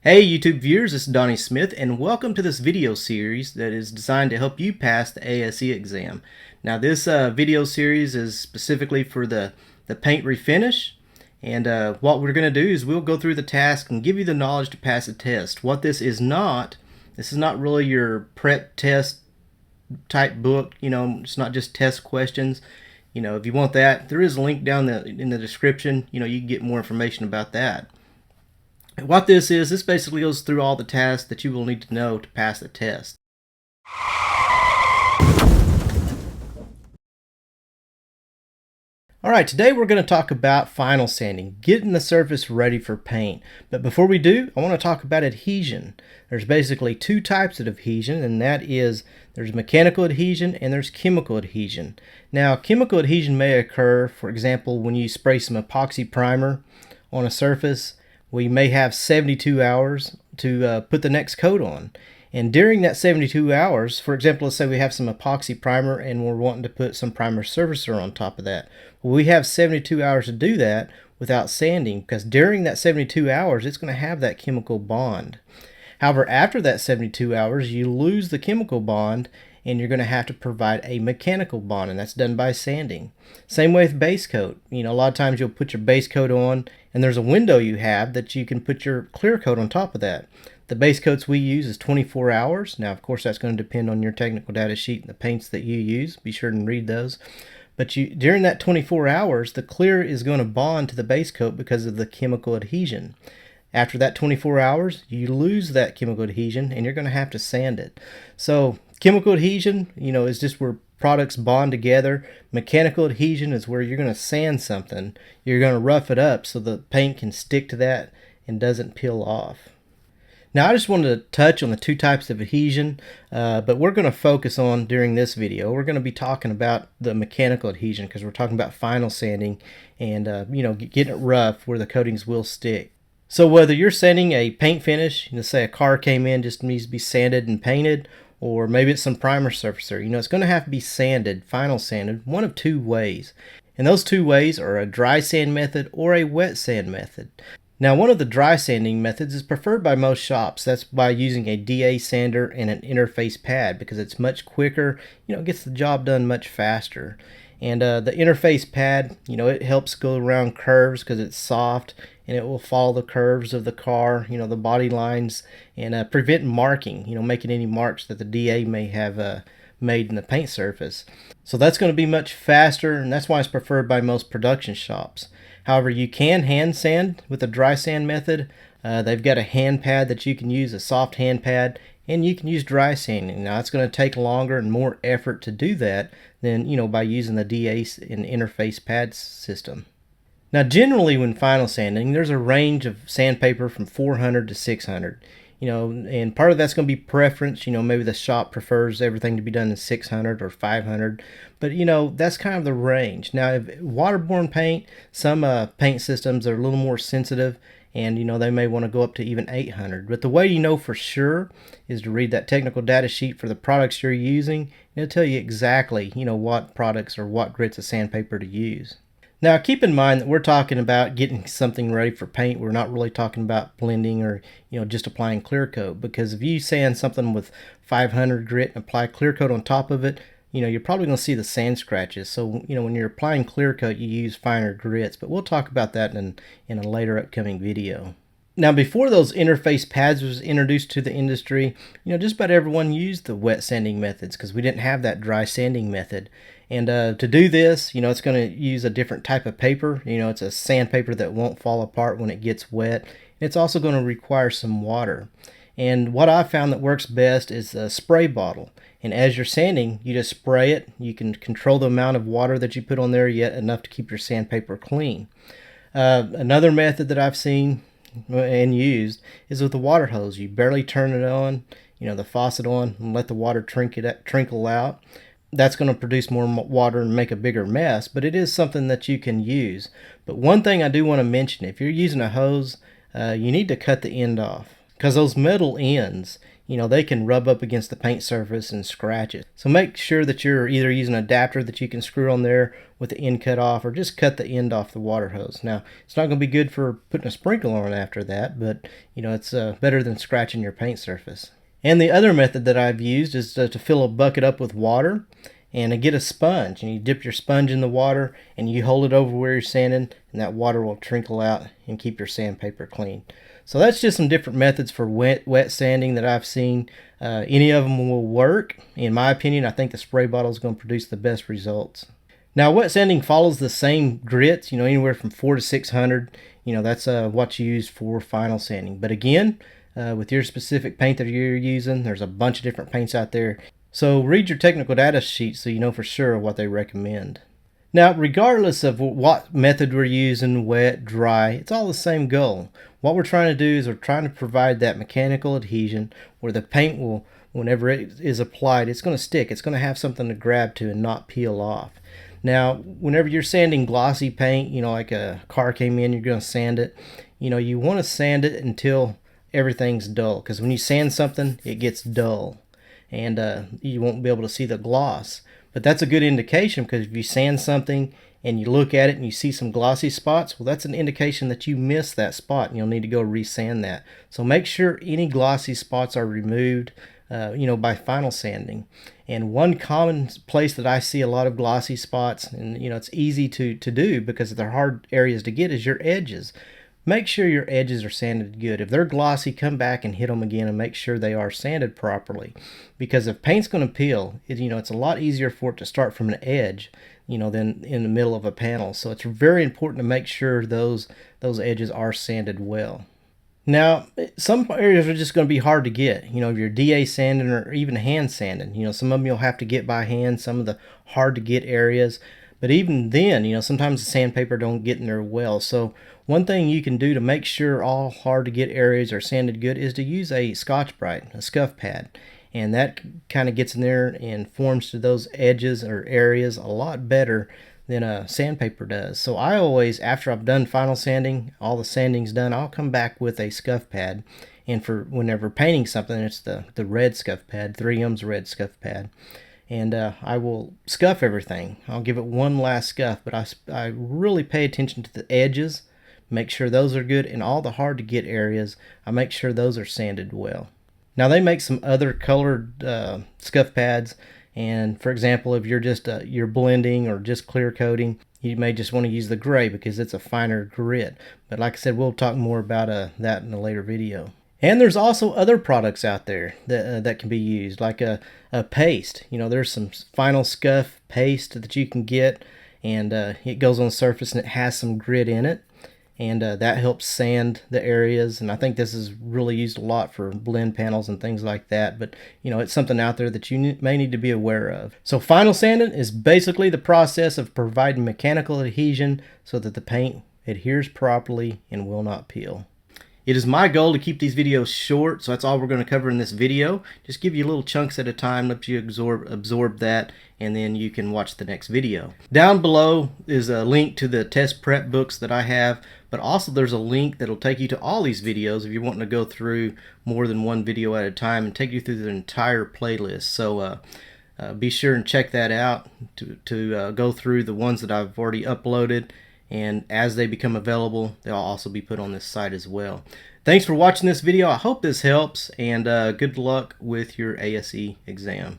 Hey YouTube viewers, this is Donnie Smith and welcome to this video series that is designed to help you pass the ASE exam. Now this video series is specifically for the paint refinish, and what we're going to do is we'll go through the task and give you the knowledge to pass the test. What this is not really your prep test type book. It's not just test questions. If you want that, there is a link down in the description. You can get more information about that. What this is, this basically goes through all the tasks that you will need to know to pass the test. Alright, today we're going to talk about final sanding, getting the surface ready for paint. But before we do, I want to talk about adhesion. There's basically two types of adhesion, and that is there's mechanical adhesion and there's chemical adhesion. Now, chemical adhesion may occur, for example, when you spray some epoxy primer on a surface. We may have 72 hours to put the next coat on. And during that 72 hours, for example, let's say we have some epoxy primer and we're wanting to put some primer surfacer on top of that. Well, we have 72 hours to do that without sanding, because during that 72 hours, it's going to have that chemical bond. However, after that 72 hours, you lose the chemical bond and you're going to have to provide a mechanical bond, and that's done by sanding. Same way with base coat. A lot of times you'll put your base coat on and there's a window you have that you can put your clear coat on top of that. The base coats we use is 24 hours. Now, of course, that's going to depend on your technical data sheet and the paints that you use. Be sure and read those. But during that 24 hours, the clear is going to bond to the base coat because of the chemical adhesion. After that 24 hours, you lose that chemical adhesion and you're going to have to sand it. So chemical adhesion, is just where products bond together. Mechanical adhesion is where you're going to sand something. You're going to rough it up so the paint can stick to that and doesn't peel off. Now, I just wanted to touch on the two types of adhesion, but we're going to focus on, during this video, we're going to be talking about the mechanical adhesion, because we're talking about final sanding and getting it rough where the coatings will stick. So whether you're sanding a paint finish, say a car came in, just needs to be sanded and painted, or maybe it's some primer surfacer, it's going to have to be sanded, final sanded, one of two ways. And those two ways are a dry sand method or a wet sand method. Now, one of the dry sanding methods is preferred by most shops. That's by using a DA sander and an interface pad, because it's much quicker, it gets the job done much faster. And the interface pad, it helps go around curves because it's soft and it will follow the curves of the car, the body lines, and prevent marking, making any marks that the DA may have made in the paint surface. So that's going to be much faster, and that's why it's preferred by most production shops. However, you can hand sand with the dry sand method. They've got a hand pad that you can use, a soft hand pad, and you can use dry sanding. Now, it's going to take longer and more effort to do that than, by using the DA and interface pad system. Now, generally when final sanding, there's a range of sandpaper from 400 to 600. And part of that's going to be preference. Maybe the shop prefers everything to be done in 600 or 500, but that's kind of the range. Now, if waterborne paint, some paint systems are a little more sensitive, and they may want to go up to even 800. But the way you know for sure is to read that technical data sheet for the products you're using. It'll tell you exactly what products or what grits of sandpaper to use. Now, keep in mind that we're talking about getting something ready for paint. We're not really talking about blending or just applying clear coat, because if you sand something with 500 grit and apply clear coat on top of it, you're probably going to see the sand scratches. So when you're applying clear coat, you use finer grits, but we'll talk about that in a later upcoming video. Now, before those interface pads was introduced to the industry, just about everyone used the wet sanding methods, because we didn't have that dry sanding method. And to do this, it's going to use a different type of paper. It's a sandpaper that won't fall apart when it gets wet. It's also going to require some water. And what I found that works best is a spray bottle. And as you're sanding, you just spray it. You can control the amount of water that you put on there, yet enough to keep your sandpaper clean. Another method that I've seen and used is with the water hose. You barely turn it on, the faucet on, and let the water trickle out. That's going to produce more water and make a bigger mess, but it is something that you can use. But one thing I do want to mention, if you're using a hose, you need to cut the end off, because those metal ends, they can rub up against the paint surface and scratch it. So make sure that you're either using an adapter that you can screw on there with the end cut off, or just cut the end off the water hose. Now, it's not going to be good for putting a sprinkler on after that, but it's better than scratching your paint surface. And the other method that I've used is to fill a bucket up with water and get a sponge, and you dip your sponge in the water and you hold it over where you're sanding, and that water will trickle out and keep your sandpaper clean. So that's just some different methods for wet sanding that I've seen. Any of them will work. In my opinion, I think the spray bottle is going to produce the best results. Now, wet sanding follows the same grits, anywhere from 400 to 600. That's what you use for final sanding. But again, with your specific paint that you're using, there's a bunch of different paints out there. So read your technical data sheet so you know for sure what they recommend. Now, regardless of what method we're using, wet, dry, it's all the same goal. What we're trying to do is we're trying to provide that mechanical adhesion where the paint will, whenever it is applied, it's going to stick. It's going to have something to grab to and not peel off. Now, whenever you're sanding glossy paint, like a car came in, you're going to sand it. You want to sand it until everything's dull, because when you sand something, it gets dull, and you won't be able to see the gloss. But that's a good indication, because if you sand something and you look at it and you see some glossy spots, well, that's an indication that you missed that spot and you'll need to go resand that. So make sure any glossy spots are removed by final sanding. And one common place that I see a lot of glossy spots, and it's easy to do because they're hard areas to get, is your edges. Make sure your edges are sanded good. If they're glossy, come back and hit them again and make sure they are sanded properly. Because if paint's going to peel, it's a lot easier for it to start from an edge, than in the middle of a panel. So it's very important to make sure those edges are sanded well. Now, some areas are just going to be hard to get. If you're DA sanding or even hand sanding, some of them you'll have to get by hand, some of the hard to get areas. But even then, sometimes the sandpaper don't get in there well. So one thing you can do to make sure all hard to get areas are sanded good is to use a scotch brite, a scuff pad. And that kind of gets in there and forms to those edges or areas a lot better than a sandpaper does. So I always, after I've done final sanding, all the sanding's done, I'll come back with a scuff pad. And for whenever painting something, it's the red scuff pad, 3M's red scuff pad. And I will scuff everything. I'll give it one last scuff, but I really pay attention to the edges, make sure those are good, and all the hard to get areas, I make sure those are sanded well. Now, they make some other colored scuff pads, and for example, if you're just you're blending or just clear coating, you may just want to use the gray because it's a finer grit. But like I said, we'll talk more about that in a later video. And there's also other products out there that can be used, like a paste. There's some final scuff paste that you can get, and it goes on the surface and it has some grit in it, and that helps sand the areas. And I think this is really used a lot for blend panels and things like that, but it's something out there that you may need to be aware of. So final sanding is basically the process of providing mechanical adhesion so that the paint adheres properly and will not peel. It is my goal to keep these videos short, so that's all we're going to cover in this video. Just give you little chunks at a time, let you absorb that, and then you can watch the next video. Down below is a link to the test prep books that I have, but also there's a link that'll take you to all these videos if you're wanting to go through more than one video at a time and take you through the entire playlist. So be sure and check that out to go through the ones that I've already uploaded. And as they become available, they'll also be put on this site as well. Thanks for watching this video. I hope this helps, and good luck with your ASE exam.